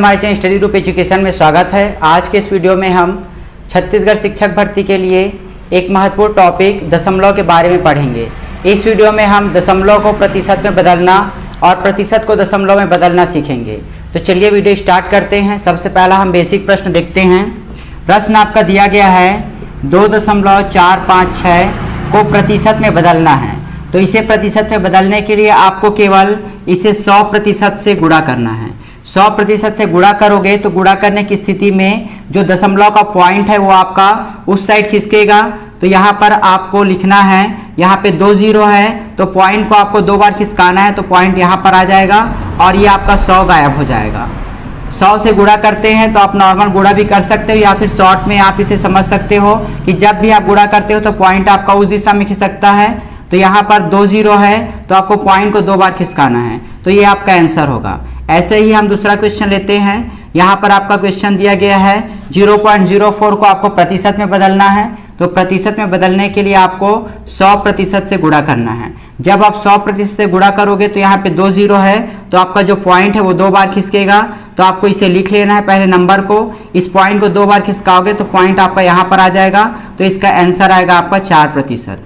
हमारे channel study group education में स्वागत है। आज के इस वीडियो में हम छत्तीसगढ़ शिक्षक भर्ती के लिए एक महत्वपूर्ण टॉपिक दशमलव के बारे में पढ़ेंगे। इस वीडियो में हम दशमलव को प्रतिशत में बदलना और प्रतिशत को दशमलव में बदलना सीखेंगे। तो चलिए वीडियो स्टार्ट करते हैं। सबसे पहला हम बेसिक प्रश्न देखते हैं। प्रश्न आपका दिया गया है 2.456 को प्रतिशत में बदलना है। तो इसे प्रतिशत में बदलने के लिए आपको केवल इसे 100% से गुणा करना है। 100% से गुणा करोगे तो गुणा करने की स्थिति में जो दशमलव का पॉइंट है वो आपका उस साइड खिसकेगा। तो यहाँ पर आपको लिखना है, यहाँ पे 2 0 है तो पॉइंट को आपको 2 बार खिसकाना है तो पॉइंट यहाँ पर आ जाएगा और ये आपका 100 गायब हो जाएगा। 100 से गुणा करते हैं तो आप नॉर्मल गुणा भी कर सकते हो या फिर शॉर्ट में आप इसे समझ सकते हो कि जब भी आप गुणा करते हो तो पॉइंट आपका उस दिशा में खिसकता है। तो यहाँ पर 2 0 है तो आपको पॉइंट को 2 बार खिसकाना है, तो ये आपका आंसर होगा। ऐसे ही हम दूसरा क्वेश्चन लेते हैं। यहाँ पर आपका क्वेश्चन दिया गया है 0.04 को आपको प्रतिशत में बदलना है। तो प्रतिशत में बदलने के लिए आपको 100% से गुणा करना है। जब आप 100% से गुणा करोगे तो यहाँ पे 2 0 है तो आपका जो पॉइंट है वो 2 बार खिसकेगा। तो आपको इसे लिख लेना है पहले नंबर को। इस पॉइंट को 2 बार खिसकाओगे तो पॉइंट आपका यहाँ पर आ जाएगा। तो इसका आंसर आएगा आपका 4%।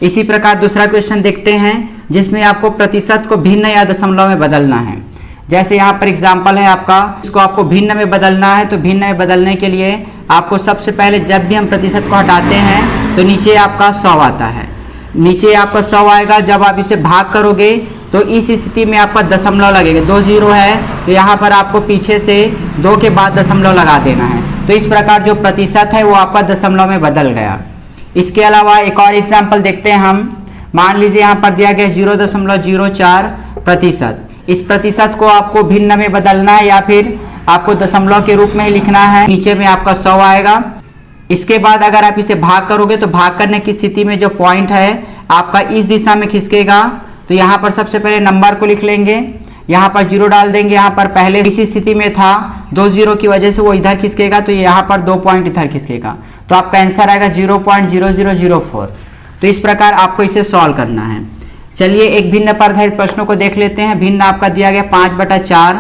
इसी प्रकार दूसरा क्वेश्चन देखते हैं जिसमें आपको प्रतिशत को भिन्न या दशमलव में बदलना है। जैसे यहाँ पर एग्जाम्पल है आपका, इसको आपको भिन्न में बदलना है। तो भिन्न में बदलने के लिए आपको सबसे पहले जब भी हम प्रतिशत को हटाते हैं तो नीचे आपका 100 आता है। नीचे आपका 100 आएगा। जब आप इसे भाग करोगे तो इस स्थिति में आपका दशमलव लगेगा। 2 0 है तो यहाँ पर आपको पीछे से 2 के बाद दशमलव लगा देना है। तो इस प्रकार जो प्रतिशत है वो आपका दशमलव में बदल गया। इसके अलावा एक और एग्जाम्पल देखते हैं हम। मान लीजिए यहाँ पर दिया गया 0.04%। इस प्रतिशत को आपको भिन्न में बदलना है या फिर आपको दशमलव के रूप में ही लिखना है। नीचे में आपका 100 आएगा। इसके बाद अगर आप इसे भाग करोगे तो भाग करने की स्थिति में जो पॉइंट है आपका इस दिशा में खिसकेगा। तो यहाँ पर सबसे पहले नंबर को लिख लेंगे, यहाँ पर 0 डाल देंगे। यहाँ पर पहले इसी स्थिति में था 2 0 की वजह से वो इधर खिसकेगा तो यहाँ पर 2 पॉइंट इधर खिसकेगा। तो आपका आंसर आएगा 0.0004। तो इस प्रकार आपको इसे सॉल्व करना है। चलिए एक भिन्न पर आधारित प्रश्नों को देख लेते हैं। भिन्न आपका दिया गया 5/4।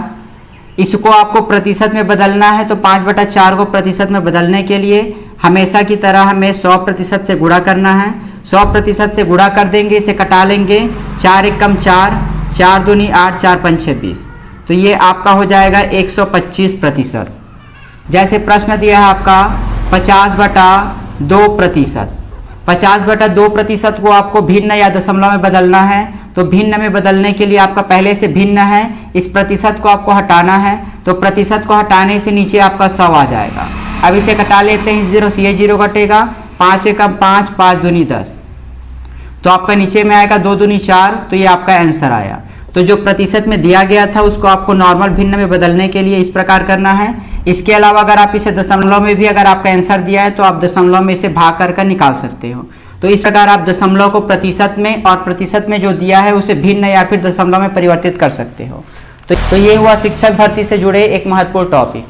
इसको आपको प्रतिशत में बदलना है। तो 5/4 को प्रतिशत में बदलने के लिए हमेशा की तरह हमें 100% से गुणा करना है। 100% से गुणा कर देंगे, इसे कटा लेंगे। 4 1 4, 4 दूनी 8, 4 5 6 20। तो ये आपका हो जाएगा 125%। जैसे प्रश्न दिया है आपका 50/2%। 50/2% को आपको भिन्न या दशमलव में बदलना है। तो भिन्न में बदलने के लिए आपका पहले से भिन्न है, इस प्रतिशत को आपको हटाना है। तो प्रतिशत को हटाने से नीचे आपका 100 आ जाएगा। अब इसे कटा लेते हैं। 0 से ये 0 कटेगा। 5 1 5, 5 दूनी 10। तो आपका नीचे में आएगा 2 दूनी 4। तो ये आपका आंसर आया। तो जो प्रतिशत में दिया गया था उसको आपको नॉर्मल भिन्न में बदलने के लिए इस प्रकार करना है। इसके अलावा अगर आप इसे दशमलव में भी अगर आपका आंसर दिया है तो आप दशमलव में इसे भाग कर निकाल सकते हो। तो इस प्रकार आप दशमलव को प्रतिशत में और प्रतिशत में जो दिया है उसे भिन्न या फिर दशमलव में परिवर्तित कर सकते हो। तो ये हुआ शिक्षक भर्ती से जुड़े एक महत्वपूर्ण टॉपिक।